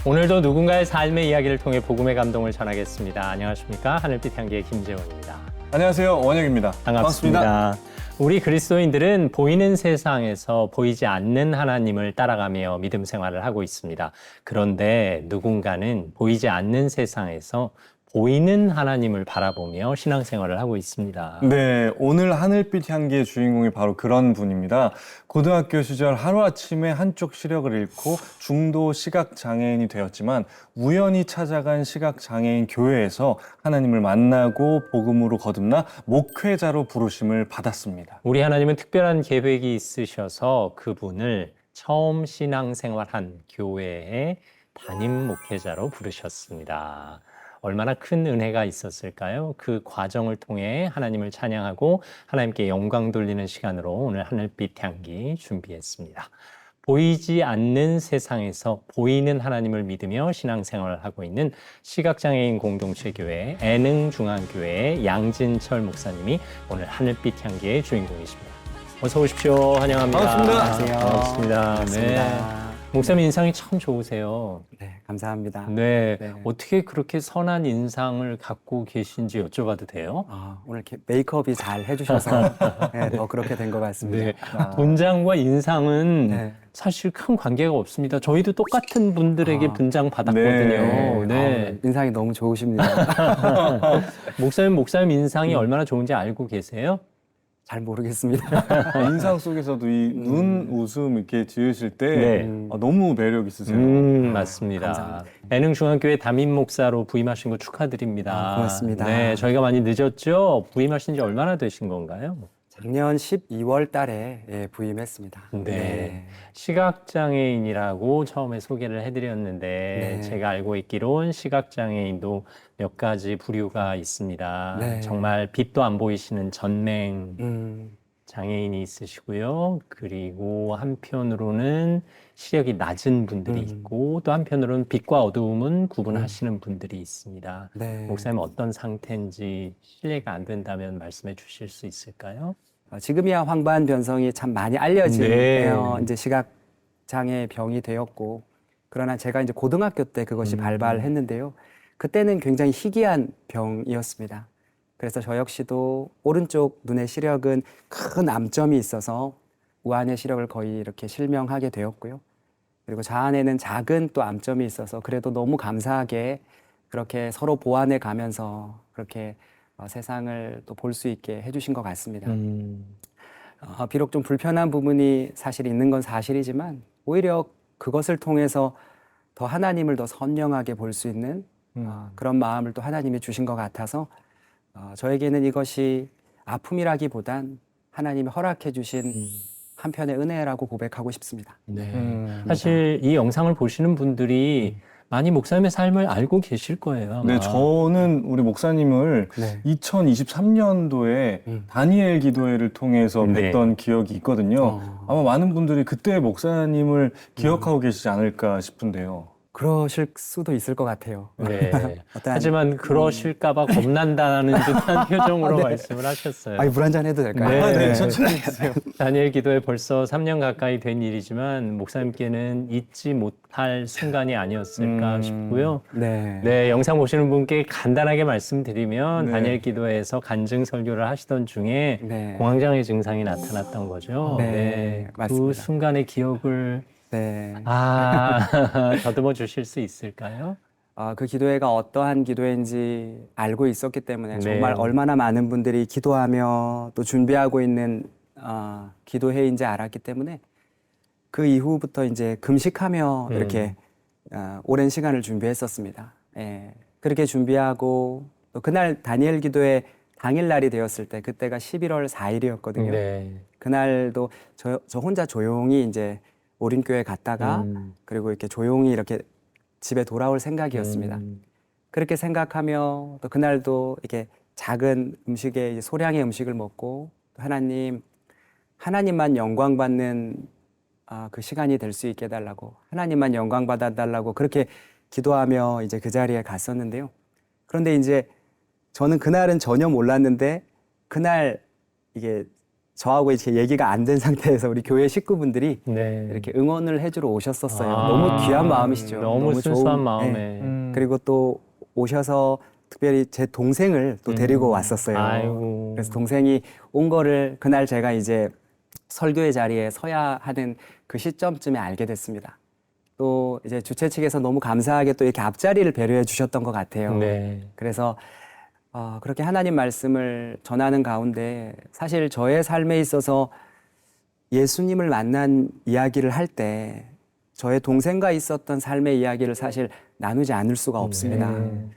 오늘도 누군가의 삶의 이야기를 통해 복음의 감동을 전하겠습니다. 안녕하십니까? 하늘빛 향기의 김재원입니다. 안녕하세요. 원혁입니다. 반갑습니다. 우리 그리스도인들은 보이는 세상에서 보이지 않는 하나님을 따라가며 믿음 생활을 하고 있습니다. 그런데 누군가는 보이지 않는 세상에서 보이는 하나님을 바라보며 신앙생활을 하고 있습니다. 네, 오늘 하늘빛 향기의 주인공이 바로 그런 분입니다. 고등학교 시절 하루아침에 한쪽 시력을 잃고 중도 시각장애인이 되었지만 우연히 찾아간 시각장애인 교회에서 하나님을 만나고 복음으로 거듭나 목회자로 부르심을 받았습니다. 우리 하나님은 특별한 계획이 있으셔서 그분을 처음 신앙생활한 교회의 담임 목회자로 부르셨습니다. 얼마나 큰 은혜가 있었을까요? 그 과정을 통해 하나님을 찬양하고 하나님께 영광 돌리는 시간으로 오늘 하늘빛 향기 준비했습니다. 보이지 않는 세상에서 보이는 하나님을 믿으며 신앙생활을 하고 있는 시각장애인 공동체 교회 애능중앙교회의 양진철 목사님이 오늘 하늘빛 향기의 주인공이십니다. 어서 오십시오. 환영합니다. 반갑습니다. 안녕하세요. 반갑습니다. 반갑습니다. 네. 목사님 인상이 참 좋으세요. 네, 감사합니다. 네. 네. 어떻게 그렇게 선한 인상을 갖고 계신지 여쭤봐도 돼요? 오늘 이렇게 메이크업이 잘 해주셔서 네, 더 그렇게 된 것 같습니다. 네. 분장과 인상은 네. 사실 큰 관계가 없습니다. 저희도 똑같은 분들에게 분장 받았거든요. 네. 인상이 너무 좋으십니다. 목사님 인상이 얼마나 좋은지 알고 계세요? 잘 모르겠습니다. 인상 속에서도 이 눈 웃음 이렇게 지으실 때 네. 너무 매력 있으세요. 맞습니다. 감사합니다. 애능중앙교회 담임 목사로 부임하신 거 축하드립니다. 고맙습니다. 네, 저희가 많이 늦었죠? 부임하신 지 얼마나 되신 건가요? 작년 12월 달에 부임했습니다. 네. 시각장애인이라고 처음에 소개를 해드렸는데 네. 제가 알고 있기론 시각장애인도 몇 가지 부류가 있습니다. 네. 정말 빛도 안 보이시는 전맹 음, 장애인이 있으시고요. 그리고 한편으로는 시력이 낮은 분들이 있고 또 한편으로는 빛과 어두움은 구분하시는 분들이 있습니다. 네. 목사님 어떤 상태인지 실례가 안 된다면 말씀해 주실 수 있을까요? 지금이야 황반 변성이 참 많이 알려진 네. 이제 시각 장애 병이 되었고, 그러나 제가 이제 고등학교 때 그것이 발발했는데요. 그때는 굉장히 희귀한 병이었습니다. 그래서 저 역시도 오른쪽 눈의 시력은 큰 암점이 있어서 우한의 시력을 거의 이렇게 실명하게 되었고요. 그리고 좌안에는 작은 또 암점이 있어서 그래도 너무 감사하게 그렇게 서로 보완해 가면서 그렇게 세상을 또 볼 수 있게 해주신 것 같습니다. 비록 좀 불편한 부분이 사실 있는 건 사실이지만 오히려 그것을 통해서 더 하나님을 더 선명하게 볼 수 있는 그런 마음을 또 하나님이 주신 것 같아서 저에게는 이것이 아픔이라기보단 하나님이 허락해 주신 한편의 은혜라고 고백하고 싶습니다. 네. 사실 이 영상을 보시는 분들이 많이 목사님의 삶을 알고 계실 거예요. 아마. 네, 저는 우리 목사님을 네. 2023년도에 다니엘 기도회를 통해서 네. 뵀던 기억이 있거든요. 아마 많은 분들이 그때 목사님을 기억하고 계시지 않을까 싶은데요. 그러실 수도 있을 것 같아요. 네. 어떠한- 하지만 그러실까봐 겁난다는 듯한 표정으로 말씀을 하셨어요. 물 한잔 해도 될까요? 네. 네, 천천히 드세요. 다니엘 기도회 벌써 3년 가까이 된 일이지만 목사님께는 잊지 못할 순간이 아니었을까 싶고요. 네. 네, 영상 보시는 분께 간단하게 말씀드리면 네. 다니엘 기도회에서 간증 설교를 하시던 중에 네. 공황장애 증상이 나타났던 거죠. 네, 그 맞습니다. 순간의 기억을 네. 더듬어 주실 수 있을까요? 그 기도회가 어떠한 기도회인지 알고 있었기 때문에 네. 정말 얼마나 많은 분들이 기도하며 또 준비하고 있는 기도회인지 알았기 때문에 그 이후부터 이제 금식하며 이렇게 오랜 시간을 준비했었습니다. 예. 그렇게 준비하고 또 그날 다니엘 기도회 당일날이 되었을 때 그때가 11월 4일이었거든요. 네. 그날도 저 혼자 조용히 이제 오림교회 갔다가 그리고 이렇게 조용히 이렇게 집에 돌아올 생각이었습니다. 그렇게 생각하며 또 그날도 이렇게 작은 음식에 이제 소량의 음식을 먹고 또 하나님만 영광 받는 그 시간이 될 수 있게 해달라고, 하나님만 영광 받아달라고 그렇게 기도하며 이제 그 자리에 갔었는데요. 그런데 이제 저는 그날은 전혀 몰랐는데 그날 이게 저하고 이렇게 얘기가 안 된 상태에서 우리 교회 식구분들이 네. 이렇게 응원을 해주러 오셨었어요. 아, 너무 귀한 마음이시죠. 너무 순수한 좋은, 마음에. 네. 그리고 또 오셔서 특별히 제 동생을 또 데리고 왔었어요. 아이고. 그래서 동생이 온 거를 그날 제가 이제 설교의 자리에 서야 하는 그 시점쯤에 알게 됐습니다. 또 이제 주최 측에서 너무 감사하게 또 이렇게 앞자리를 배려해 주셨던 것 같아요. 네. 그래서 그렇게 하나님 말씀을 전하는 가운데 사실 저의 삶에 있어서 예수님을 만난 이야기를 할 때 저의 동생과 있었던 삶의 이야기를 사실 나누지 않을 수가 없습니다. 네.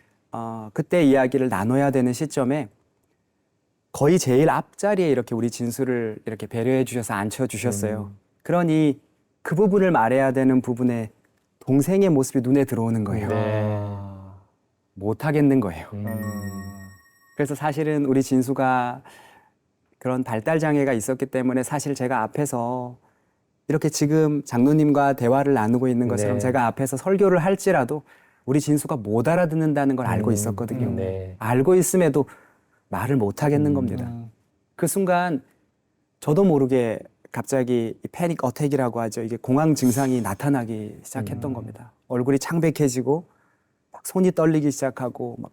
그때 이야기를 나눠야 되는 시점에 거의 제일 앞자리에 이렇게 우리 진수를 이렇게 배려해 주셔서 앉혀주셨어요. 그러니 그 부분을 말해야 되는 부분에 동생의 모습이 눈에 들어오는 거예요. 네. 못하겠는 거예요. 음. 그래서 사실은 우리 진수가 그런 발달 장애가 있었기 때문에 사실 제가 앞에서 이렇게 지금 장로님과 대화를 나누고 있는 것처럼 네. 제가 앞에서 설교를 할지라도 우리 진수가 못 알아듣는다는 걸 알고 있었거든요. 네. 알고 있음에도 말을 못 하겠는 겁니다. 그 순간 저도 모르게 갑자기 이 패닉 어택이라고 하죠. 이게 공황 증상이 나타나기 시작했던 겁니다. 얼굴이 창백해지고 막 손이 떨리기 시작하고 막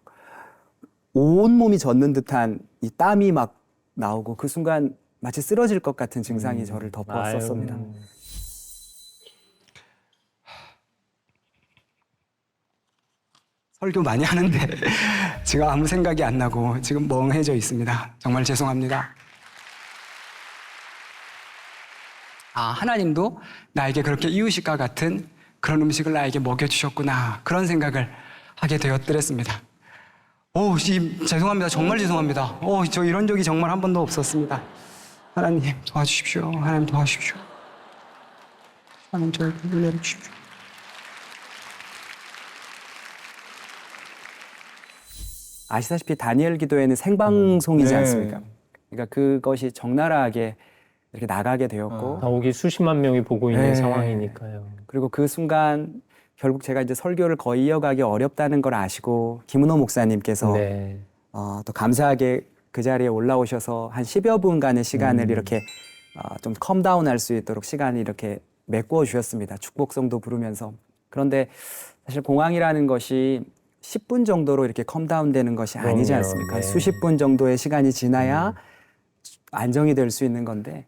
온몸이 젖는 듯한 이 땀이 막 나오고 그 순간 마치 쓰러질 것 같은 증상이 저를 덮어왔었습니다. 아유. 설교 많이 하는데 지금 아무 생각이 안 나고 지금 멍해져 있습니다. 정말 죄송합니다. 하나님도 나에게 그렇게 이유식과 같은 그런 음식을 나에게 먹여주셨구나. 그런 생각을 하게 되었더랬습니다. 죄송합니다. 정말 죄송합니다. 저 이런 적이 정말 한 번도 없었습니다. 하나님 도와주십시오. 하나님 도와주십시오. 하나님 저를 은혜를 주십시오. 아시다시피 다니엘 기도회는 생방송이지 네. 않습니까? 그러니까 그것이 적나라하게 이렇게 나가게 되었고 더욱이 수십만 명이 보고 있는 네. 상황이니까요. 그리고 그 순간 결국 제가 이제 설교를 거의 이어가기 어렵다는 걸 아시고 김은호 목사님께서 네. 또 감사하게 그 자리에 올라오셔서 한 10여 분간의 시간을 이렇게 좀 컴다운 할 수 있도록 시간을 이렇게 메꿔 주셨습니다. 축복성도 부르면서. 그런데 사실 공항이라는 것이 10분 정도로 이렇게 컴다운 되는 것이 아니지 그럼요. 않습니까? 네. 수십 분 정도의 시간이 지나야 안정이 될 수 있는 건데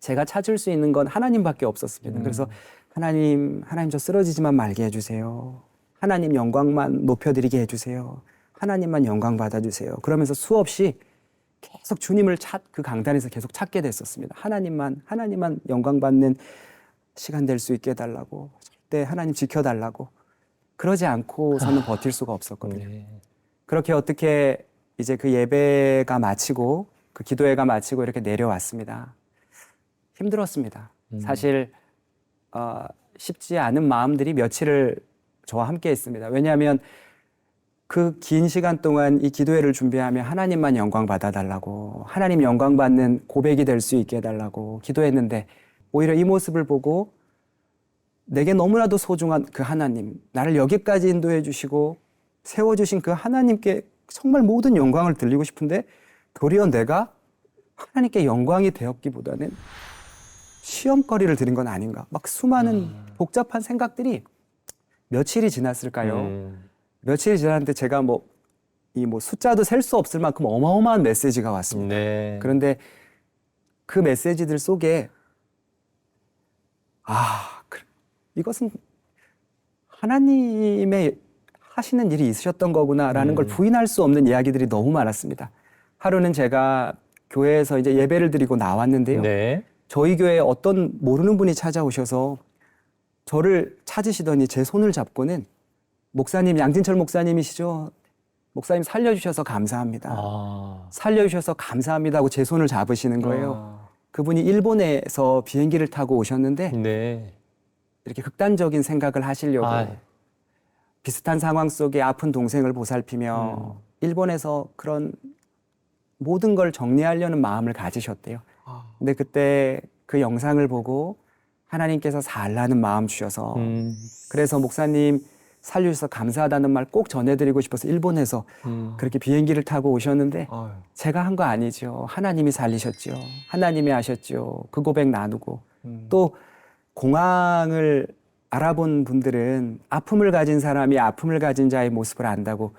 제가 찾을 수 있는 건 하나님밖에 없었습니다. 그래서 하나님 저 쓰러지지만 말게 해주세요. 하나님 영광만 높여드리게 해주세요. 하나님만 영광 받아주세요. 그러면서 수없이 계속 주님을 그 강단에서 계속 찾게 됐었습니다. 하나님만 영광 받는 시간 될 수 있게 해달라고. 절대 하나님 지켜달라고. 그러지 않고서는 버틸 수가 없었거든요. 네. 그렇게 어떻게 이제 그 예배가 마치고 그 기도회가 마치고 이렇게 내려왔습니다. 힘들었습니다. 사실 쉽지 않은 마음들이 며칠을 저와 함께 했습니다. 왜냐하면 그 긴 시간 동안 이 기도회를 준비하며 하나님만 영광 받아달라고 하나님 영광 받는 고백이 될 수 있게 해달라고 기도했는데 오히려 이 모습을 보고 내게 너무나도 소중한 그 하나님, 나를 여기까지 인도해 주시고 세워주신 그 하나님께 정말 모든 영광을 들리고 싶은데 도리어 내가 하나님께 영광이 되었기보다는 시험거리를 드린 건 아닌가. 막 수많은 복잡한 생각들이 며칠이 지났을까요? 며칠이 지났는데 제가 이 숫자도 셀 수 없을 만큼 어마어마한 메시지가 왔습니다. 네. 그런데 그 메시지들 속에 이것은 하나님의 하시는 일이 있으셨던 거구나라는 걸 부인할 수 없는 이야기들이 너무 많았습니다. 하루는 제가 교회에서 이제 예배를 드리고 나왔는데요. 네. 저희 교회에 어떤 모르는 분이 찾아오셔서 저를 찾으시더니 제 손을 잡고는 목사님, 양진철 목사님이시죠? 목사님 살려주셔서 감사합니다. 살려주셔서 감사합니다 하고 제 손을 잡으시는 거예요. 그분이 일본에서 비행기를 타고 오셨는데 네. 이렇게 극단적인 생각을 하시려고 비슷한 상황 속에 아픈 동생을 보살피며 일본에서 그런 모든 걸 정리하려는 마음을 가지셨대요. 근데 그때 그 영상을 보고 하나님께서 살라는 마음 주셔서 그래서 목사님 살려주셔서 감사하다는 말 꼭 전해드리고 싶어서 일본에서 그렇게 비행기를 타고 오셨는데 아유. 제가 한 거 아니죠. 하나님이 살리셨죠. 하나님이 하셨죠. 그 고백 나누고 또 공황을 알아본 분들은 아픔을 가진 사람이 아픔을 가진 자의 모습을 안다고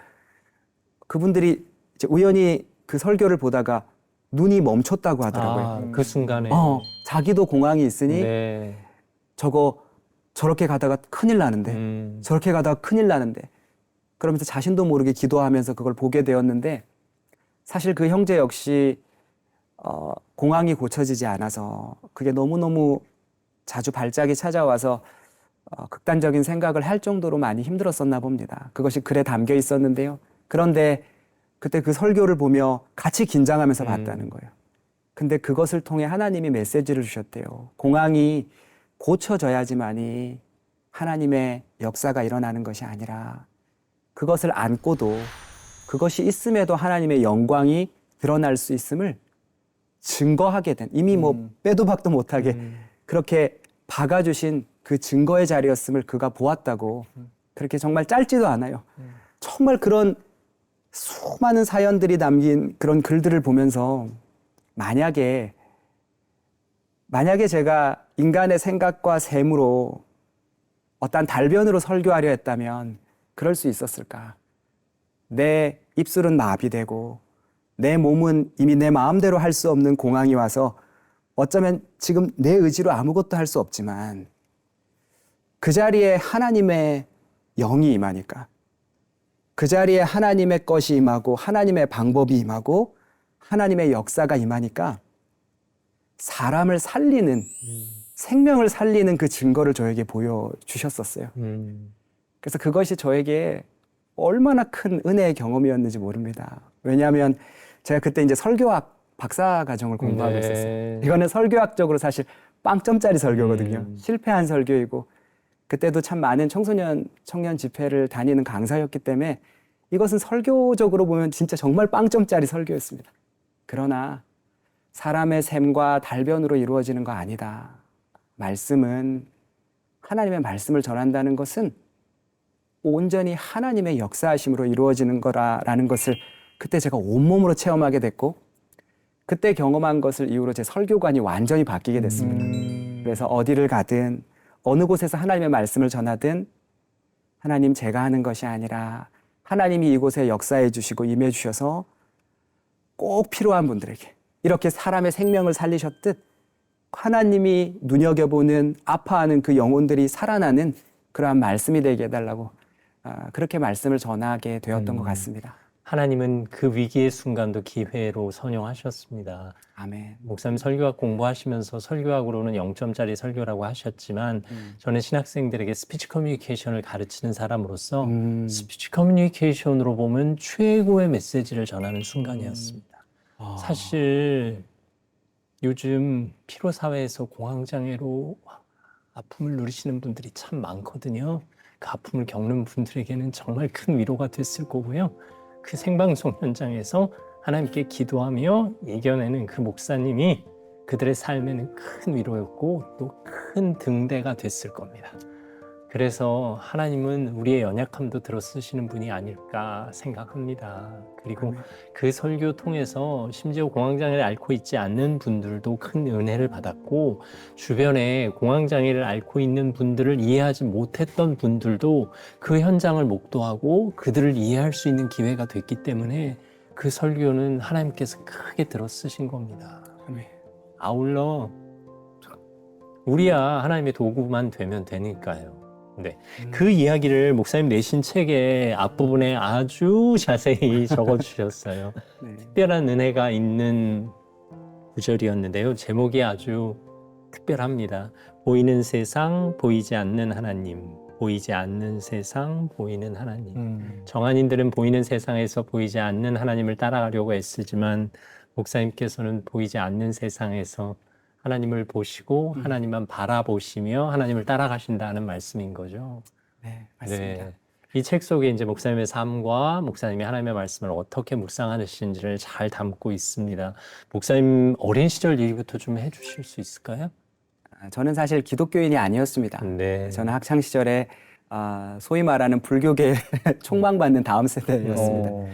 그분들이 이제 우연히 그 설교를 보다가 눈이 멈췄다고 하더라고요. 아, 그 순간에. 자기도 공황이 있으니 네. 저렇게 가다가 큰일 나는데 저렇게 가다가 큰일 나는데 그러면서 자신도 모르게 기도하면서 그걸 보게 되었는데 사실 그 형제 역시 공황이 고쳐지지 않아서 그게 너무너무 자주 발작이 찾아와서 극단적인 생각을 할 정도로 많이 힘들었었나 봅니다. 그것이 글에 담겨 있었는데요. 그런데 그때 그 설교를 보며 같이 긴장하면서 봤다는 거예요. 근데 그것을 통해 하나님이 메시지를 주셨대요. 공황이 고쳐져야지만이 하나님의 역사가 일어나는 것이 아니라 그것을 안고도 그것이 있음에도 하나님의 영광이 드러날 수 있음을 증거하게 된 이미 뭐 빼도 박도 못하게 그렇게 박아주신 그 증거의 자리였음을 그가 보았다고 그렇게 정말 짧지도 않아요. 정말 그런 수많은 사연들이 담긴 그런 글들을 보면서 만약에 제가 인간의 생각과 셈으로 어떠한 달변으로 설교하려 했다면 그럴 수 있었을까? 내 입술은 마비되고 내 몸은 이미 내 마음대로 할 수 없는 공황이 와서 어쩌면 지금 내 의지로 아무것도 할 수 없지만 그 자리에 하나님의 영이 임하니까 그 자리에 하나님의 것이 임하고 하나님의 방법이 임하고 하나님의 역사가 임하니까 사람을 살리는 생명을 살리는 그 증거를 저에게 보여주셨었어요. 그래서 그것이 저에게 얼마나 큰 은혜의 경험이었는지 모릅니다. 왜냐하면 제가 그때 이제 설교학 박사 과정을 공부하고 있었어요. 이거는 설교학적으로 사실 빵점짜리 설교거든요. 실패한 설교이고 그때도 참 많은 청년 집회를 다니는 강사였기 때문에 이것은 설교적으로 보면 진짜 정말 빵점짜리 설교였습니다. 그러나 사람의 셈과 달변으로 이루어지는 거 아니다. 말씀은 하나님의 말씀을 전한다는 것은 온전히 하나님의 역사하심으로 이루어지는 거라는 것을 그때 제가 온몸으로 체험하게 됐고 그때 경험한 것을 이후로 제 설교관이 완전히 바뀌게 됐습니다. 그래서 어디를 가든 어느 곳에서 하나님의 말씀을 전하든 하나님 제가 하는 것이 아니라 하나님이 이곳에 역사해 주시고 임해 주셔서 꼭 필요한 분들에게 이렇게 사람의 생명을 살리셨듯 하나님이 눈여겨보는 아파하는 그 영혼들이 살아나는 그러한 말씀이 되게 해달라고 그렇게 말씀을 전하게 되었던 것 같습니다. 하나님은 그 위기의 순간도 기회로 선용하셨습니다. 아멘. 목사님 설교학 공부하시면서 설교학으로는 0점짜리 설교라고 하셨지만 저는 신학생들에게 스피치 커뮤니케이션을 가르치는 사람으로서 스피치 커뮤니케이션으로 보면 최고의 메시지를 전하는 순간이었습니다. 사실 요즘 피로사회에서 공황장애로 아픔을 누리시는 분들이 참 많거든요. 그 아픔을 겪는 분들에게는 정말 큰 위로가 됐을 거고요. 그 생방송 현장에서 하나님께 기도하며 이겨내는 그 목사님이 그들의 삶에는 큰 위로였고 또 큰 등대가 됐을 겁니다. 그래서 하나님은 우리의 연약함도 들어 쓰시는 분이 아닐까 생각합니다. 그리고 그 설교 통해서 심지어 공황장애를 앓고 있지 않는 분들도 큰 은혜를 받았고 주변에 공황장애를 앓고 있는 분들을 이해하지 못했던 분들도 그 현장을 목도하고 그들을 이해할 수 있는 기회가 됐기 때문에 그 설교는 하나님께서 크게 들어 쓰신 겁니다. 아울러 우리야 하나님의 도구만 되면 되니까요. 네. 그 이야기를 목사님 내신 책의 앞부분에 아주 자세히 적어주셨어요. 네. 특별한 은혜가 있는 구절이었는데요. 제목이 아주 특별합니다. 보이는 세상, 보이지 않는 하나님. 보이지 않는 세상, 보이는 하나님. 정한인들은 보이는 세상에서 보이지 않는 하나님을 따라가려고 애쓰지만 목사님께서는 보이지 않는 세상에서 하나님을 보시고 하나님만 바라보시며 하나님을 따라가신다는 말씀인 거죠. 네, 맞습니다. 네. 이 책 속에 이제 목사님의 삶과 목사님이 하나님의 말씀을 어떻게 묵상하시는지를 잘 담고 있습니다. 목사님 어린 시절 얘기부터 좀 해주실 수 있을까요? 저는 사실 기독교인이 아니었습니다. 네. 저는 학창 시절에 소위 말하는 불교계 총망받는 다음 세대였습니다. 어.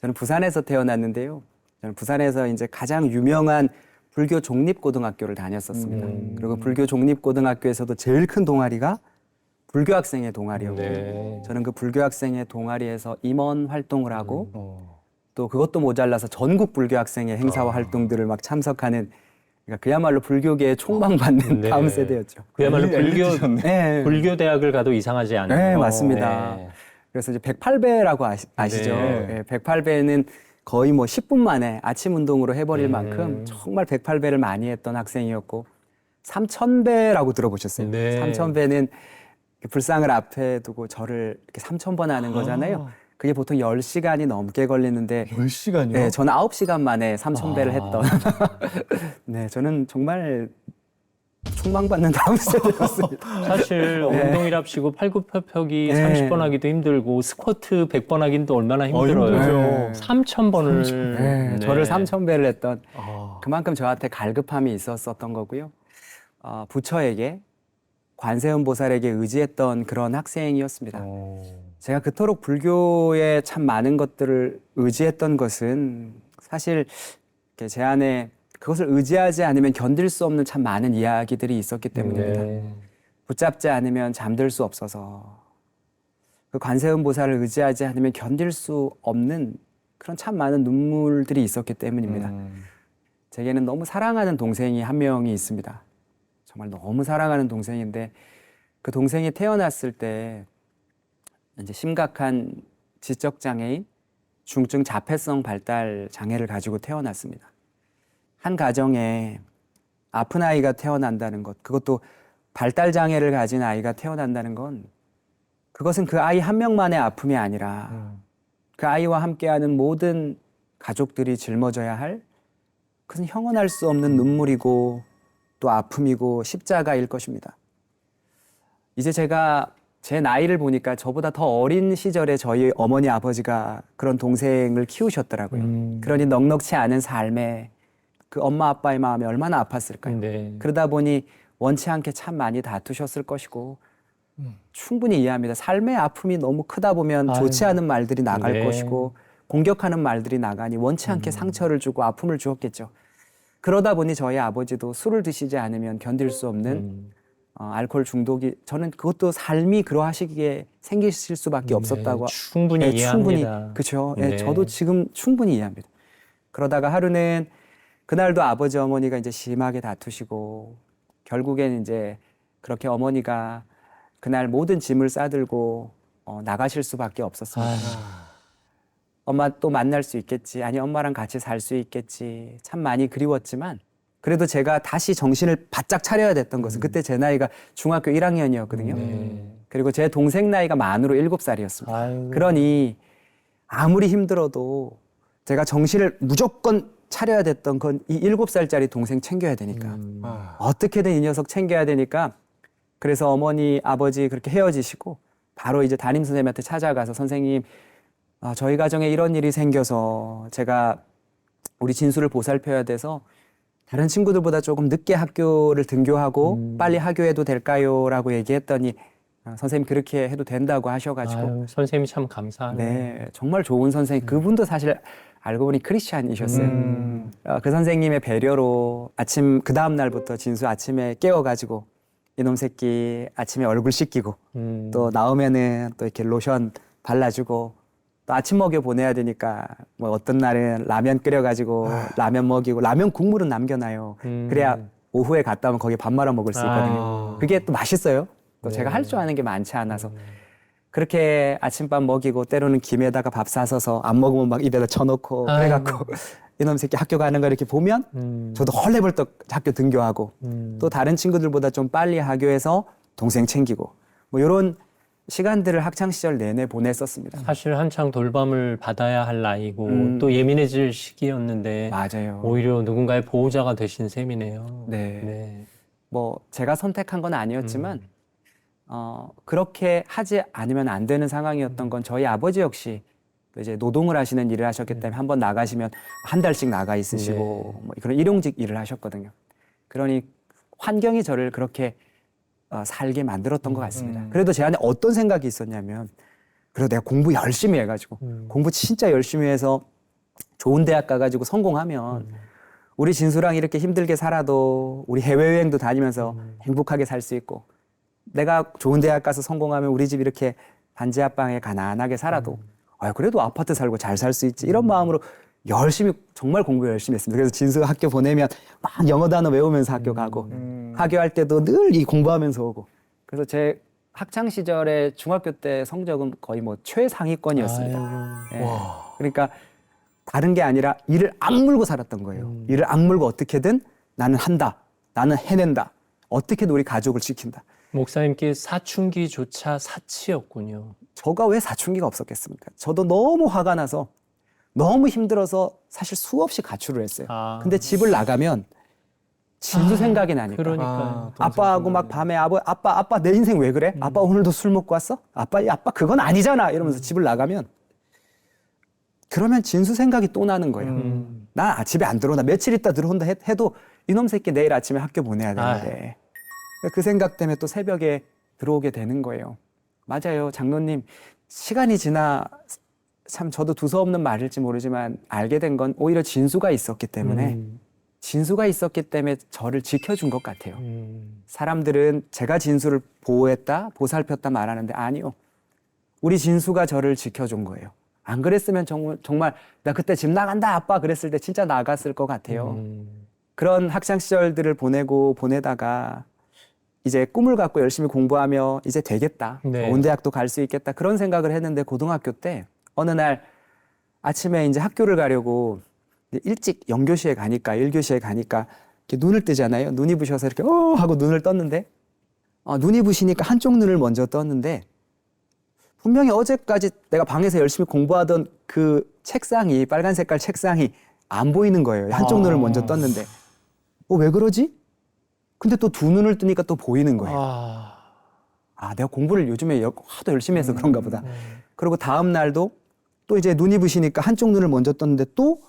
저는 부산에서 태어났는데요. 저는 부산에서 이제 가장 유명한 불교 종립고등학교를 다녔었습니다. 그리고 불교 종립고등학교에서도 제일 큰 동아리가 불교 학생의 동아리였고, 네. 저는 그 불교 학생의 동아리에서 임원 활동을 하고, 어. 또 그것도 모자라서 전국 불교 학생의 행사와 활동들을 막 참석하는, 그러니까 그야말로 불교계의 총망받는 네. 다음 세대였죠. 그야말로 엘리트셨네. 네. 불교 대학을 가도 이상하지 않은. 네, 맞습니다. 네. 그래서 이제 108배라고 아시죠? 네. 108배는 거의 뭐 10분 만에 아침 운동으로 해버릴 만큼 정말 108배를 많이 했던 학생이었고, 3000배라고 들어보셨어요? 네. 3000배는 불상을 앞에 두고 절을 이렇게 3000번 하는 거잖아요. 그게 보통 10시간이 넘게 걸리는데, 10시간이요? 네, 저는 9시간 만에 3000배를 아. 했던. 네, 저는 정말 총망받는 다음 세대였습니다. 사실 운동이랍시고 팔굽혀펴기 네. 30번 하기도 힘들고 스쿼트 100번 하기는 또 얼마나 힘들어요. 힘들죠. 3000번을. 네, 저를 3000배를 했던 아. 그만큼 저한테 갈급함이 있었던 거고요. 부처에게, 관세음 보살에게 의지했던 그런 학생이었습니다. 어. 제가 그토록 불교에 참 많은 것들을 의지했던 것은 사실 이렇게 제 안에 그것을 의지하지 않으면 견딜 수 없는 참 많은 이야기들이 있었기 때문입니다. 네. 붙잡지 않으면 잠들 수 없어서, 그 관세음 보살을 의지하지 않으면 견딜 수 없는 그런 참 많은 눈물들이 있었기 때문입니다. 제게는 너무 사랑하는 동생이 한 명이 있습니다. 정말 너무 사랑하는 동생인데, 그 동생이 태어났을 때 이제 심각한 지적 장애인, 중증 자폐성 발달 장애를 가지고 태어났습니다. 한 가정에 아픈 아이가 태어난다는 것, 그것도 발달 장애를 가진 아이가 태어난다는 건, 그것은 그 아이 한 명만의 아픔이 아니라 그 아이와 함께하는 모든 가족들이 짊어져야 할, 그것은 형언할 수 없는 눈물이고 또 아픔이고 십자가일 것입니다. 이제 제가 제 나이를 보니까 저보다 더 어린 시절에 저희 어머니 아버지가 그런 동생을 키우셨더라고요. 그러니 넉넉치 않은 삶에 그 엄마 아빠의 마음이 얼마나 아팠을까요? 네. 그러다 보니 원치 않게 참 많이 다투셨을 것이고, 충분히 이해합니다. 삶의 아픔이 너무 크다 보면 좋지 않은 말들이 나갈 네. 것이고, 공격하는 말들이 나가니 원치 않게 상처를 주고 아픔을 주었겠죠. 그러다 보니 저희 아버지도 술을 드시지 않으면 견딜 수 없는 알코올 중독이, 저는 그것도 삶이 그러하시기에 생기실 수밖에 없었다고. 충분히 이해합니다. 그렇죠. 네. 저도 지금 충분히 이해합니다. 그러다가 하루는, 그날도 아버지 어머니가 이제 심하게 다투시고, 결국엔 이제 그렇게 어머니가 그날 모든 짐을 싸들고 나가실 수밖에 없었습니다. 엄마 또 만날 수 있겠지, 아니 엄마랑 같이 살 수 있겠지, 참 많이 그리웠지만, 그래도 제가 다시 정신을 바짝 차려야 됐던 것은, 그때 제 나이가 중학교 1학년이었거든요. 그리고 제 동생 나이가 만으로 7살이었습니다. 아이고. 그러니 아무리 힘들어도 제가 정신을 무조건 차려야 됐던 건 이 7살짜리 동생 챙겨야 되니까. 어떻게든 이 녀석 챙겨야 되니까, 그래서 어머니 아버지 그렇게 헤어지시고 바로 이제 담임 선생님한테 찾아가서, 선생님, 저희 가정에 이런 일이 생겨서 제가 우리 진수를 보살펴야 돼서 다른 친구들보다 조금 늦게 학교를 등교하고 빨리 하교해도 될까요? 라고 얘기했더니, 선생님 그렇게 해도 된다고 하셔가지고. 아유, 선생님이 참 감사하네. 네, 정말 좋은 선생님. 그분도 사실 알고 보니 크리스찬이셨어요. 그 선생님의 배려로 그 다음 날부터 진수 아침에 깨워가지고, 이놈 새끼 아침에 얼굴 씻기고, 또 나오면은 또 이렇게 로션 발라주고, 또 아침 먹여 보내야 되니까, 뭐 어떤 날은 라면 끓여가지고 라면 먹이고, 라면 국물은 남겨놔요. 그래야 오후에 갔다 오면 거기에 밥 말아 먹을 수 있거든요. 그게 또 맛있어요. 또 제가 할 줄 아는 게 많지 않아서. 그렇게 아침밥 먹이고, 때로는 김에다가 밥 싸서서 안 먹으면 막 입에다 쳐놓고, 그래갖고 이놈 새끼 학교 가는 거 이렇게 보면 저도 헐레벌떡 학교 등교하고, 또 다른 친구들보다 좀 빨리 하교해서 동생 챙기고, 뭐 이런 시간들을 학창 시절 내내 보냈었습니다. 사실 한창 돌밤을 받아야 할 나이고 또 예민해질 시기였는데 맞아요. 오히려 누군가의 보호자가 되신 셈이네요. 네. 네. 뭐 제가 선택한 건 아니었지만 그렇게 하지 않으면 안 되는 상황이었던 건, 저희 아버지 역시 또 이제 노동을 하시는 일을 하셨기 때문에 한번 나가시면 한 달씩 나가 있으시고 뭐 그런 일용직 일을 하셨거든요. 그러니 환경이 저를 그렇게 살게 만들었던 것 같습니다. 그래도 제 안에 어떤 생각이 있었냐면 그래도 내가 공부 열심히 해가지고 공부 진짜 열심히 해서 좋은 대학 가가지고 성공하면 우리 진수랑 이렇게 힘들게 살아도 우리 해외여행도 다니면서 행복하게 살 수 있고 내가 좋은 대학 가서 성공하면 우리 집 이렇게 단지 앞방에 가난하게 살아도 그래도 아파트 살고 잘 살 수 있지 이런 마음으로 열심히 정말 공부 열심히 했습니다. 그래서 진수 학교 보내면 막 영어 단어 외우면서 학교 가고 하교할 때도 늘 이 공부하면서 오고 그래서 제 학창 시절에 중학교 때 성적은 거의 뭐 최상위권이었습니다. 예. 그러니까 다른 게 아니라 이를 악물고 살았던 거예요. 이를 악물고 어떻게든 나는 한다. 나는 해낸다. 어떻게든 우리 가족을 지킨다. 목사님께 사춘기조차 사치였군요. 저가 왜 사춘기가 없었겠습니까? 저도 너무 화가 나서 너무 힘들어서 사실 수없이 가출을 했어요. 근데 집을 나가면 진수 생각이 나니까. 그러니까요. 아빠하고 막 밤에 아빠 내 인생 왜 그래? 아빠 오늘도 술 먹고 왔어? 아빠 그건 아니잖아. 이러면서 집을 나가면 그러면 진수 생각이 또 나는 거예요. 나 집에 안 들어온다. 며칠 있다 들어온다 해도 이놈 새끼 내일 아침에 학교 보내야 되는데 그 생각 때문에 또 새벽에 들어오게 되는 거예요. 맞아요. 장로님 시간이 지나 참 저도 두서없는 말일지 모르지만 알게 된 건 오히려 진수가 있었기 때문에 진수가 있었기 때문에 저를 지켜준 것 같아요. 사람들은 제가 진수를 보호했다, 보살폈다 말하는데 아니요. 우리 진수가 저를 지켜준 거예요. 안 그랬으면 정말 나 그때 집 나간다 아빠 그랬을 때 진짜 나갔을 것 같아요. 그런 학창 시절들을 보내다가 이제 꿈을 갖고 열심히 공부하며 이제 되겠다. 네. 좋은 대학도 갈 수 있겠다. 그런 생각을 했는데 고등학교 때 어느 날 아침에 이제 학교를 가려고 일찍 영교시에 가니까 1교시에 가니까 이렇게 눈을 뜨잖아요. 눈이 부셔서 이렇게 하고 눈을 떴는데 눈이 부시니까 한쪽 눈을 먼저 떴는데 분명히 어제까지 내가 방에서 열심히 공부하던 그 책상이 빨간 색깔 책상이 안 보이는 거예요. 한쪽 눈을 먼저 떴는데 왜 그러지? 근데 또 두 눈을 뜨니까 또 보이는 거예요. 내가 공부를 요즘에 하도 열심히 해서 그런가 보다. 그리고 다음 날도 또 이제 눈이 부시니까 한쪽 눈을 먼저 떴는데 또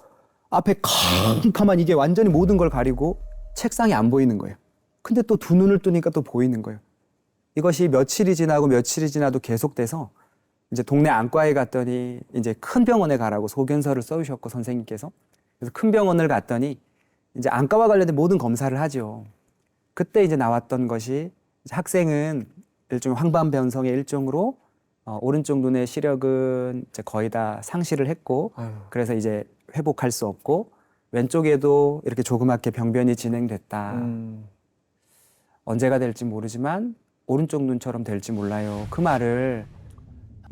앞에 캄캄한 이게 완전히 모든 걸 가리고 책상이 안 보이는 거예요. 근데 또 두 눈을 뜨니까 또 보이는 거예요. 이것이 며칠이 지나도 계속돼서 이제 동네 안과에 갔더니 이제 큰 병원에 가라고 소견서를 써주셨고 선생님께서 그래서 큰 병원을 갔더니 이제 안과와 관련된 모든 검사를 하죠. 그때 이제 나왔던 것이 이제 학생은 일종의 황반변성의 일종으로 오른쪽 눈의 시력은 이제 거의 다 상실을 했고 그래서 이제 회복할 수 없고 왼쪽에도 이렇게 조그맣게 병변이 진행됐다. 언제가 될지 모르지만 오른쪽 눈처럼 될지 몰라요. 그 말을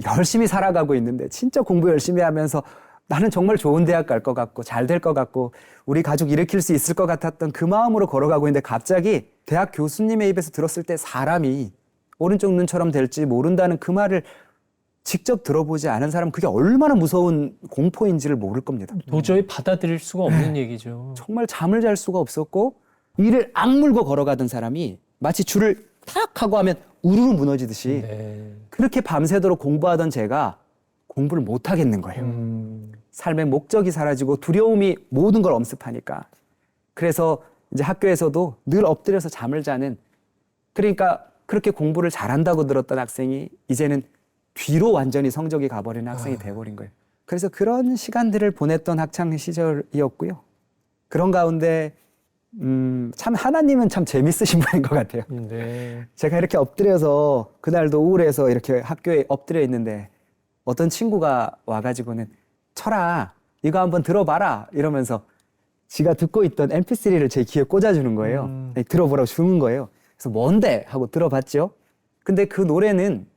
열심히 살아가고 있는데 진짜 공부 열심히 하면서 나는 정말 좋은 대학 갈 것 같고 잘 될 것 같고 우리 가족 일으킬 수 있을 것 같았던 그 마음으로 걸어가고 있는데 갑자기 대학 교수님의 입에서 들었을 때 사람이 오른쪽 눈처럼 될지 모른다는 그 말을 직접 들어보지 않은 사람은 그게 얼마나 무서운 공포인지를 모를 겁니다. 도저히 받아들일 수가 없는 얘기죠. 정말 잠을 잘 수가 없었고 이를 악물고 걸어가던 사람이 마치 줄을 탁 하고 하면 우르르 무너지듯이 그렇게 밤새도록 공부하던 제가 공부를 못 하겠는 거예요. 삶의 목적이 사라지고 두려움이 모든 걸 엄습하니까. 그래서 이제 학교에서도 늘 엎드려서 잠을 자는 그러니까 그렇게 공부를 잘한다고 들었던 학생이 이제는 뒤로 완전히 성적이 가버리는 학생이 돼버린 거예요. 그래서 그런 시간들을 보냈던 학창 시절이었고요. 그런 가운데 참 하나님은 참 재밌으신 분인 것 같아요. 제가 이렇게 엎드려서 그날도 우울해서 이렇게 학교에 엎드려 있는데 어떤 친구가 와가지고는 철아 이거 한번 들어봐라 이러면서 지가 듣고 있던 mp3를 제 귀에 꽂아주는 거예요. 들어보라고 주는 거예요. 그래서 뭔데? 하고 들어봤죠. 근데 그 노래는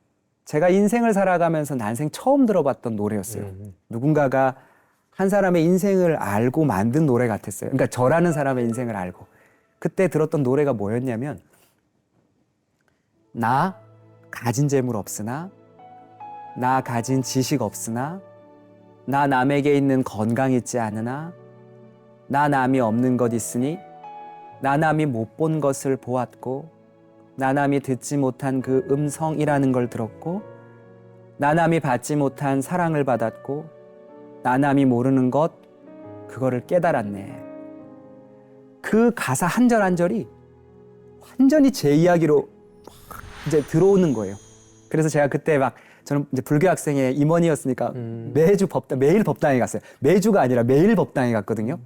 제가 인생을 살아가면서 난생 처음 들어봤던 노래였어요. 누군가가 한 사람의 인생을 알고 만든 노래 같았어요. 그러니까 저라는 사람의 인생을 알고. 그때 들었던 노래가 뭐였냐면 나 가진 재물 없으나 나 가진 지식 없으나 나 남에게 있는 건강 있지 않으나 나 남이 없는 것 있으니 나 남이 못 본 것을 보았고 나 남이 듣지 못한 그 음성이라는 걸 들었고 나 남이 받지 못한 사랑을 받았고 나 남이 모르는 것 그거를 깨달았네. 그 가사 한 절 한 절이 완전히 제 이야기로 이제 들어오는 거예요. 그래서 제가 그때 막 저는 이제 불교 학생의 임원이었으니까 매일 법당에 갔어요. 매주가 아니라 매일 법당에 갔거든요.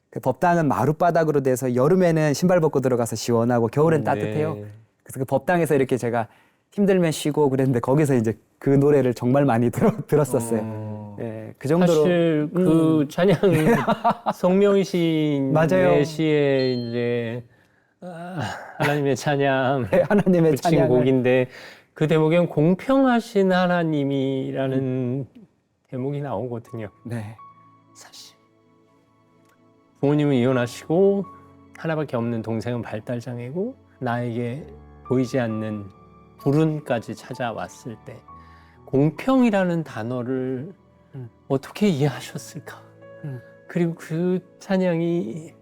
그 법당은 마룻바닥으로 돼서 여름에는 신발 벗고 들어가서 시원하고 겨울엔 따뜻해요. 네. 그래서 그 법당에서 이렇게 제가 힘들면 쉬고 그랬는데 거기서 이제 그 노래를 정말 많이 들었었어요. 예, 그 정도로 사실 그 찬양 송명희 시인의 맞아요. 시에 이제 하나님의 찬양 하나님의 붙인 찬양을 곡인데 그 대목엔 공평하신 하나님이라는 대목이 나오거든요. 네. 사실 부모님은 이혼하시고 하나밖에 없는 동생은 발달장애고 나에게 보이지 않는 불운까지 찾아왔을 때 공평이라는 단어를 어떻게 이해하셨을까? 그리고 그 찬양이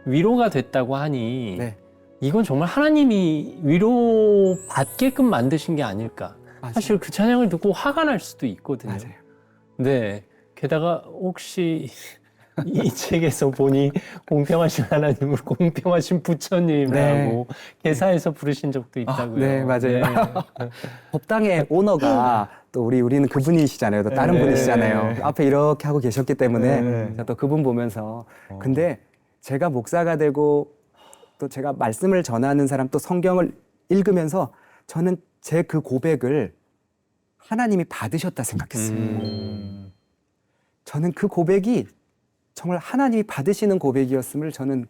위로가 됐다고 하니 네. 이건 정말 하나님이 위로 받게끔 만드신 게 아닐까? 맞아요. 사실 그 찬양을 듣고 화가 날 수도 있거든요. 맞아요. 네. 게다가 혹시 이 책에서 보니 공평하신 하나님을 공평하신 부처님이라고 개사해서 부르신 적도 있다고요. 네, 맞아요. 법당의 오너가 또 우리는 그분이시잖아요. 또 다른 네. 분이시잖아요. 앞에 이렇게 하고 계셨기 때문에 네. 제가 또 그분 보면서 근데 제가 목사가 되고 또 제가 말씀을 전하는 사람 또 성경을 읽으면서 저는 제 그 고백을 하나님이 받으셨다 생각했어요. 저는 그 고백이 정말 하나님이 받으시는 고백이었음을 저는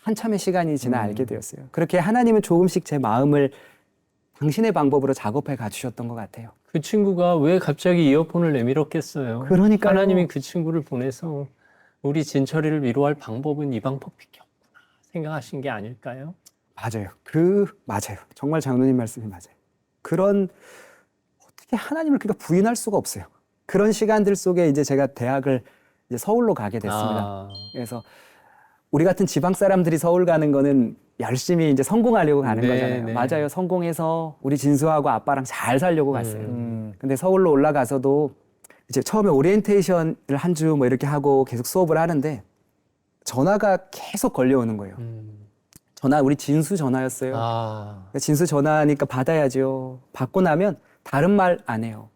한참의 시간이 지나 알게 되었어요. 그렇게 하나님은 조금씩 제 마음을 당신의 방법으로 작업해 가주셨던 것 같아요. 그 친구가 왜 갑자기 이어폰을 내밀었겠어요? 그러니까요. 하나님이 그 친구를 보내서 우리 진철이를 위로할 방법은 이 방법밖에 없구나 생각하신 게 아닐까요? 맞아요. 맞아요. 정말 장로님 말씀이 맞아요. 어떻게 하나님을 그러니까 부인할 수가 없어요. 그런 시간들 속에 이제 제가 대학을 이제 서울로 가게 됐습니다. 그래서 우리 같은 지방 사람들이 서울 가는 거는 열심히 이제 성공하려고 가는 네, 거잖아요. 네. 맞아요. 성공해서 우리 진수하고 아빠랑 잘 살려고 갔어요. 근데 서울로 올라가서도 이제 처음에 오리엔테이션을 한 주 뭐 이렇게 하고 계속 수업을 하는데 전화가 계속 걸려오는 거예요. 우리 진수 전화였어요. 진수 전화니까 받아야죠. 받고 나면 다른 말 안 해요.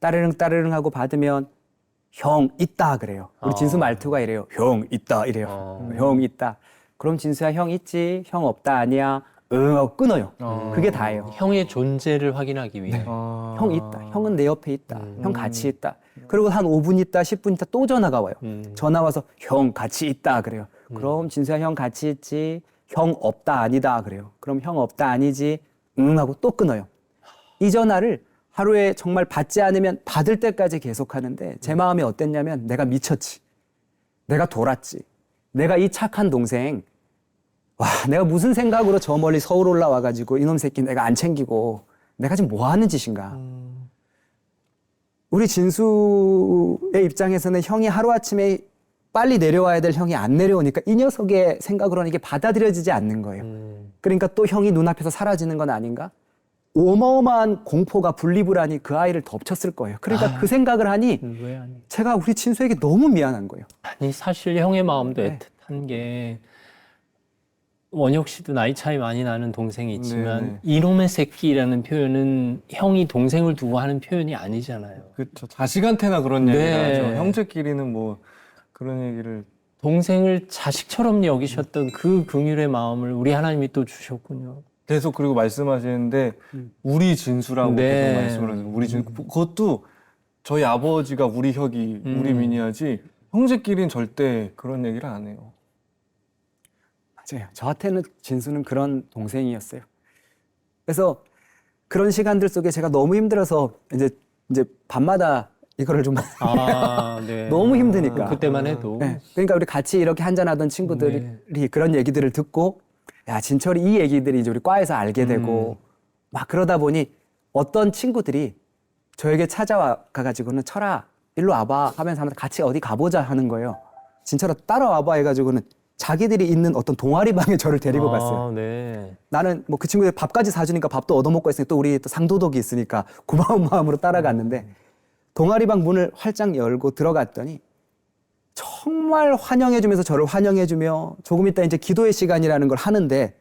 따르릉 따르릉 하고 받으면 형 있다 그래요. 우리 진수 말투가 이래요. 형 있다 이래요. 형 있다. 그럼 진수야 형 있지? 형 없다 아니야? 응 하고 끊어요. 그게 다예요. 형의 존재를 확인하기 위해. 형 있다. 형은 내 옆에 있다. 형 같이 있다. 그리고 한 5분 있다 10분 있다 또 전화가 와요. 전화 와서 형 같이 있다 그래요. 그럼 진수야 형 같이 있지? 형 없다 아니다 그래요. 그럼 형 없다 아니지? 응 하고 또 끊어요. 이 전화를 하루에 정말 받지 않으면 받을 때까지 계속 하는데 제 마음이 어땠냐면 내가 미쳤지. 내가 돌았지. 내가 이 착한 동생 내가 무슨 생각으로 저 멀리 서울 올라와가지고 이놈 새끼 내가 안 챙기고 내가 지금 뭐 하는 짓인가. 우리 진수의 입장에서는 형이 하루아침에 빨리 내려와야 될 형이 안 내려오니까 이 녀석의 생각으로는 이게 받아들여지지 않는 거예요. 그러니까 또 형이 눈앞에서 사라지는 건 아닌가? 어마어마한 공포가 분리불안이 그 아이를 덮쳤을 거예요. 그러니까 그 생각을 하니 왜 아니? 제가 우리 진수에게 너무 미안한 거예요. 아니 사실 형의 마음도 애틋한 게 원혁 씨도 나이 차이 많이 나는 동생이 있지만 네네. 이놈의 새끼라는 표현은 형이 동생을 두고 하는 표현이 아니잖아요. 그렇죠. 자식한테나 그런 네. 얘기를 하죠. 형제끼리는 뭐 그런 얘기를 동생을 자식처럼 여기셨던 그 긍휼의 마음을 우리 하나님이 또 주셨군요. 계속 그리고 말씀하시는데 우리 진수라고 네. 계속 말씀을 하세요. 우리 진수. 그것도 저희 아버지가 우리 혁이 우리 민이야지 형제끼리는 절대 그런 얘기를 안 해요. 맞아요. 저한테는 진수는 그런 동생이었어요. 그래서 그런 시간들 속에 제가 너무 힘들어서 이제 밤마다 이거를 좀 네. 너무 힘드니까. 그때만 해도. 네. 그러니까 우리 같이 이렇게 한잔하던 친구들이 그런 얘기들을 듣고 야 진철이 이 얘기들이 이제 우리 과에서 알게 되고 막 그러다 보니 어떤 친구들이 저에게 찾아와 가지고는 철아 일로 와봐 하면서 같이 어디 가보자 하는 거예요. 진철아 따라와봐 해가지고는 자기들이 있는 어떤 동아리 방에 저를 데리고 갔어요. 네. 나는 뭐 그 친구들 밥까지 사주니까 밥도 얻어먹고 있으니까 또 우리 또 상도덕이 있으니까 고마운 마음으로 따라갔는데 동아리방 문을 활짝 열고 들어갔더니 정말 환영해주면서 저를 환영해주며 조금 있다 이제 기도의 시간이라는 걸 하는데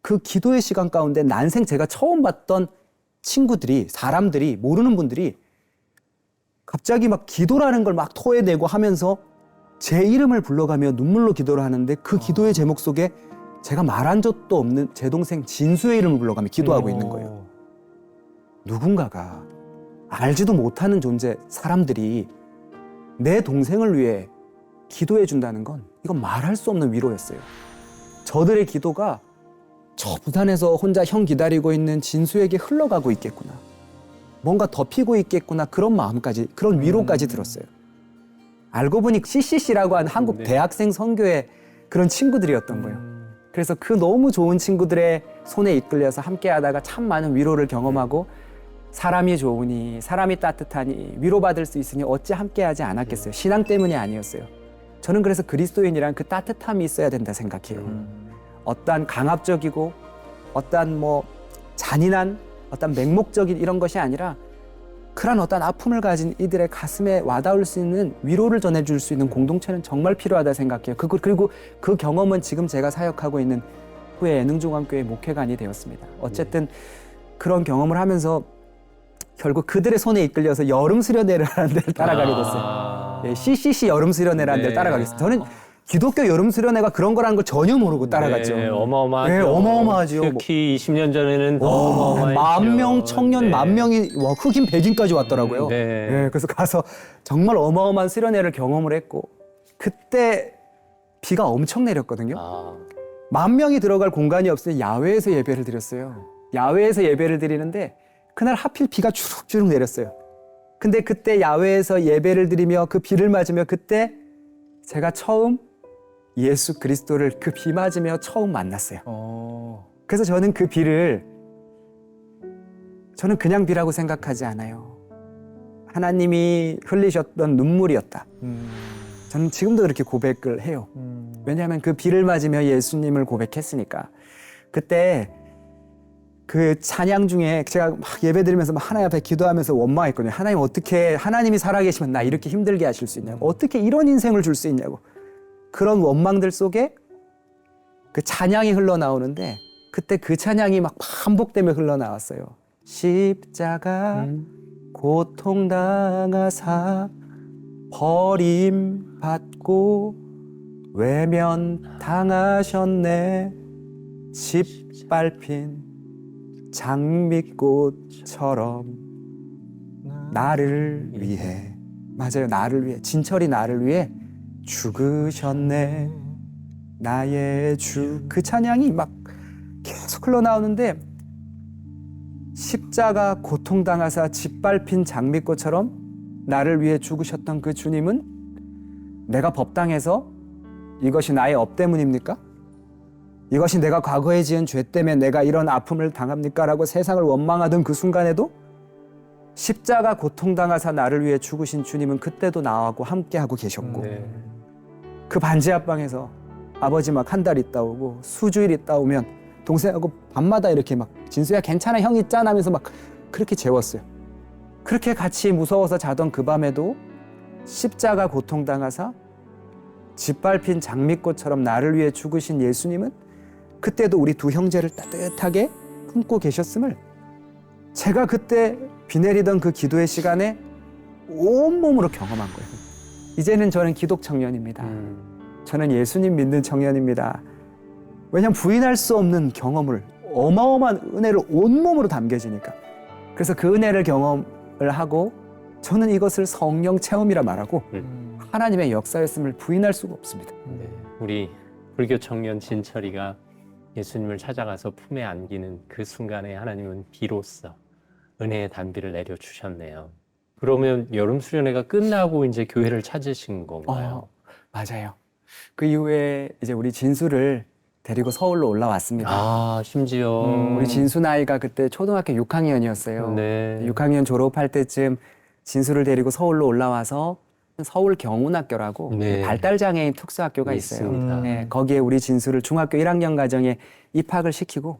그 기도의 시간 가운데 난생 제가 처음 봤던 친구들이, 사람들이, 모르는 분들이 갑자기 막 기도라는 걸 막 토해내고 하면서 제 이름을 불러가며 눈물로 기도를 하는데 그 기도의 제목 속에 제가 말한 적도 없는 제 동생 진수의 이름을 불러가며 기도하고 있는 거예요. 누군가가 알지도 못하는 존재, 사람들이 내 동생을 위해 기도해 준다는 건 이건 말할 수 없는 위로였어요. 저들의 기도가 저 부산에서 혼자 형 기다리고 있는 진수에게 흘러가고 있겠구나. 뭔가 덮이고 있겠구나. 그런 마음까지, 그런 위로까지 들었어요. 알고 보니 CCC라고 하는 한국 네. 대학생 선교의 그런 친구들이었던 거예요. 그래서 그 너무 좋은 친구들의 손에 이끌려서 함께 하다가 참 많은 위로를 경험하고 사람이 좋으니, 사람이 따뜻하니, 위로받을 수 있으니 어찌 함께 하지 않았겠어요. 신앙 때문이 아니었어요. 저는 그래서 그리스도인이란 그 따뜻함이 있어야 된다 생각해요. 어떠한 강압적이고 어떠한 뭐 잔인한 어떤 맹목적인 이런 것이 아니라 그런 어떤 아픔을 가진 이들의 가슴에 와닿을 수 있는 위로를 전해줄 수 있는 공동체는 정말 필요하다 생각해요. 그리고 그 경험은 지금 제가 사역하고 있는 후에 예능종합교회 목회관이 되었습니다. 어쨌든 그런 경험을 하면서 결국 그들의 손에 이끌려서 여름 수련회를 하는 데를 따라가게 됐어요. 예, CCC 여름 수련회라는 데를 따라가게 됐어요. 저는 기독교 여름 수련회가 그런 거라는 걸 전혀 모르고 따라갔죠. 네, 어마어마하죠. 네, 어마어마하죠. 특히 20년 전에는 어마어마했죠. 10,000명, 청년 네. 10,000명이 와, 흑인 백인까지 왔더라고요. 네. 예, 그래서 가서 정말 어마어마한 수련회를 경험을 했고 그때 비가 엄청 내렸거든요. 아, 10,000명이 들어갈 공간이 없으니 야외에서 예배를 드렸어요. 야외에서 예배를 드리는데 그날 하필 비가 주룩주룩 내렸어요. 근데 그때 야외에서 예배를 드리며 그 비를 맞으며 그때 제가 처음 예수 그리스도를 그 비 맞으며 처음 만났어요. 그래서 저는 그 비를 저는 그냥 비라고 생각하지 않아요. 하나님이 흘리셨던 눈물이었다. 저는 지금도 그렇게 고백을 해요. 왜냐하면 그 비를 맞으며 예수님을 고백했으니까. 그때 그 찬양 중에 제가 막 예배 드리면서 막 하나님 앞에 기도하면서 원망했거든요. 하나님 어떻게 하나님이 살아계시면 나 이렇게 힘들게 하실 수 있냐고. 어떻게 이런 인생을 줄 수 있냐고. 그런 원망들 속에 그 찬양이 흘러나오는데 그때 그 찬양이 막 반복되며 흘러나왔어요. 십자가 고통당하사 버림받고 외면당하셨네. 짓밟힌 장미꽃처럼 나를 위해, 맞아요, 나를 위해, 진철이 나를 위해 죽으셨네 나의 주. 그 찬양이 막 계속 흘러나오는데 십자가 고통당하사 짓밟힌 장미꽃처럼 나를 위해 죽으셨던 그 주님은 내가 법당에서 이것이 나의 업 때문입니까? 이것이 내가 과거에 지은 죄 때문에 내가 이런 아픔을 당합니까? 라고 세상을 원망하던 그 순간에도 십자가 고통당하사 나를 위해 죽으신 주님은 그때도 나하고 함께하고 계셨고 네. 그 반지 앞방에서 아버지 막 한 달 있다 오고 수주일 있다 오면 동생하고 밤마다 이렇게 막 진수야 괜찮아 형 있잖아 하면서 막 그렇게 재웠어요. 그렇게 같이 무서워서 자던 그 밤에도 십자가 고통당하사 짓밟힌 장미꽃처럼 나를 위해 죽으신 예수님은 그때도 우리 두 형제를 따뜻하게 품고 계셨음을 제가 그때 비 내리던 그 기도의 시간에 온몸으로 경험한 거예요. 이제는 저는 기독 청년입니다. 저는 예수님 믿는 청년입니다. 왜냐하면 부인할 수 없는 경험을, 어마어마한 은혜를 온몸으로 담겨지니까. 그래서 그 은혜를 경험을 하고 저는 이것을 성령 체험이라 말하고 하나님의 역사였음을 부인할 수가 없습니다. 네. 우리 불교 청년 진철이가 예수님을 찾아가서 품에 안기는 그 순간에 하나님은 비로소 은혜의 단비를 내려주셨네요. 그러면 여름 수련회가 끝나고 이제 교회를 찾으신 건가요? 맞아요. 그 이후에 이제 우리 진수를 데리고 서울로 올라왔습니다. 아, 심지어. 우리 진수 나이가 그때 초등학교 6학년이었어요. 네. 6학년 졸업할 때쯤 진수를 데리고 서울로 올라와서 서울 경운학교라고 네. 발달장애인 특수학교가 있어요. 있습니다. 네, 거기에 우리 진수를 중학교 1학년 과정에 입학을 시키고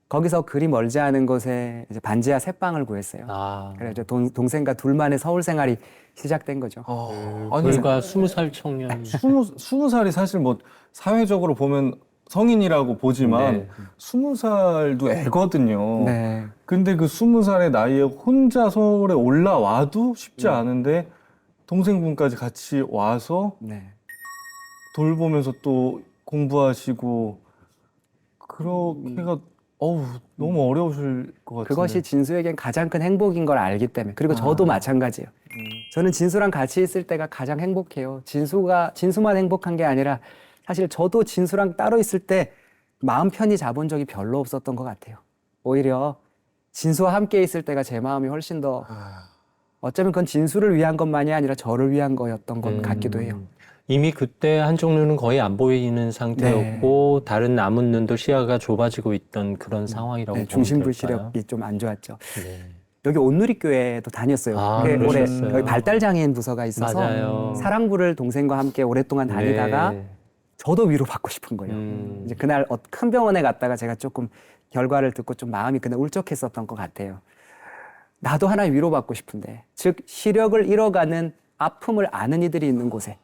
거기서 그리 멀지 않은 곳에 이제 반지하 새방을 구했어요. 아, 그래서 동생과 둘만의 서울 생활이 시작된 거죠. 아니, 불과 20살 청년. 20살이 사실 뭐 사회적으로 보면 성인이라고 보지만 네. 20살도 애거든요. 네. 근데 그 20살의 나이에 혼자 서울에 올라와도 쉽지 않은데 동생분까지 같이 와서 네. 돌보면서 또 공부하시고 그렇게가 너무 어려우실 것 같은데. 그것이 진수에겐 가장 큰 행복인 걸 알기 때문에. 그리고 저도 마찬가지예요. 저는 진수랑 같이 있을 때가 가장 행복해요. 진수만 행복한 게 아니라 사실 저도 진수랑 따로 있을 때 마음 편히 잡은 적이 별로 없었던 것 같아요. 오히려 진수와 함께 있을 때가 제 마음이 훨씬 더 어쩌면 그건 진수를 위한 것만이 아니라 저를 위한 거였던 것 같기도 해요. 이미 그때 한쪽 눈은 거의 안 보이는 상태였고 다른 남은 눈도 시야가 좁아지고 있던 그런 상황이라고 네, 보면 중심부 될까요? 시력이 좀 안 좋았죠. 네. 여기 온누리교회도 다녔어요. 아, 올해 그러셨어요. 여기 발달장애인 부서가 있어서 맞아요. 사랑부를 동생과 함께 오랫동안 다니다가 네. 저도 위로받고 싶은 거예요. 이제 그날 큰 병원에 갔다가 제가 조금 결과를 듣고 좀 마음이 그날 울적했었던 것 같아요. 나도 하나 위로받고 싶은데, 즉 시력을 잃어가는 아픔을 아는 이들이 있는 곳에,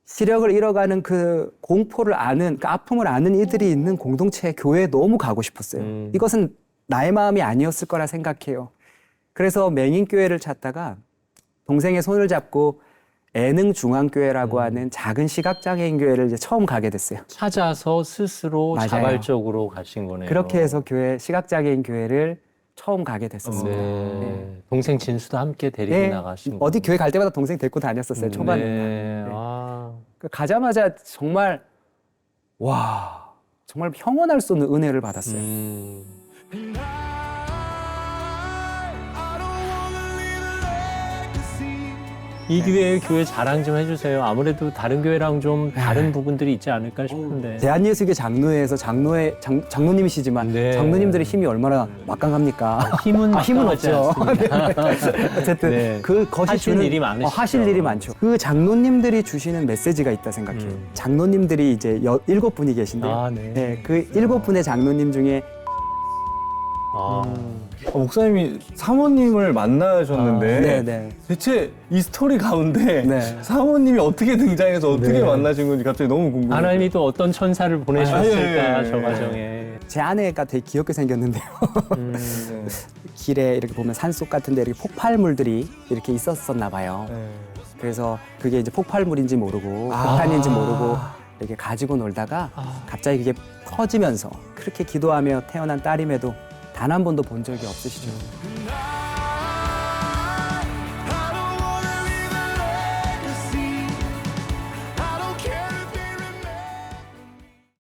시력을 잃어가는 그 공포를 아는, 그 아픔을 아는 이들이 있는 공동체 교회에 너무 가고 싶었어요. 이것은 나의 마음이 아니었을 거라 생각해요. 그래서 맹인교회를 찾다가 동생의 손을 잡고 애능중앙교회라고 하는 작은 시각장애인 교회를 이제 처음 가게 됐어요. 찾아서 스스로 맞아요. 자발적으로 가신 거네요. 그렇게 해서 시각장애인 교회를 처음 가게 됐었습니다. 네. 동생 진수도 함께 데리고 네, 나가신 어디 거네요. 교회 갈 때마다 동생 데리고 다녔었어요. 초반에. 네. 아. 가자마자 정말 와, 정말 형언할 수 없는 은혜를 받았어요. 이 기회에 교회 자랑 좀 해주세요. 아무래도 다른 교회랑 좀 다른 부분들이 있지 않을까 싶은데. 대한예수교 장로회에서 장로님이시지만 네. 장로님들의 힘이 얼마나 막강합니까? 힘은 힘은 막강하지 없죠. 않습니다. 어쨌든 네. 그것이 하실 주는 일이 많으시죠. 하실 일이 많죠. 그 장로님들이 주시는 메시지가 있다 생각해요. 장로님들이 이제 7분이 계신데요. 아, 네. 네, 그 7분의 장로님 중에 아. 목사님이 사모님을 만나셨는데 네, 네. 대체 이 스토리 가운데 네. 사모님이 어떻게 등장해서 어떻게 네. 만나신 건지 갑자기 너무 궁금해요. 하나님이 또 어떤 천사를 보내셨을까, 예, 예, 저 예. 과정에. 제 아내가 되게 귀엽게 생겼는데요. 네. 길에 이렇게 보면 산속 같은데 이렇게 폭발물들이 이렇게 있었었나 봐요. 네. 그래서 그게 이제 폭발물인지 모르고 폭탄인지 모르고 이렇게 가지고 놀다가 갑자기 그게 터지면서 그렇게 기도하며 태어난 딸임에도 단 한 번도 본 적이 없으시죠.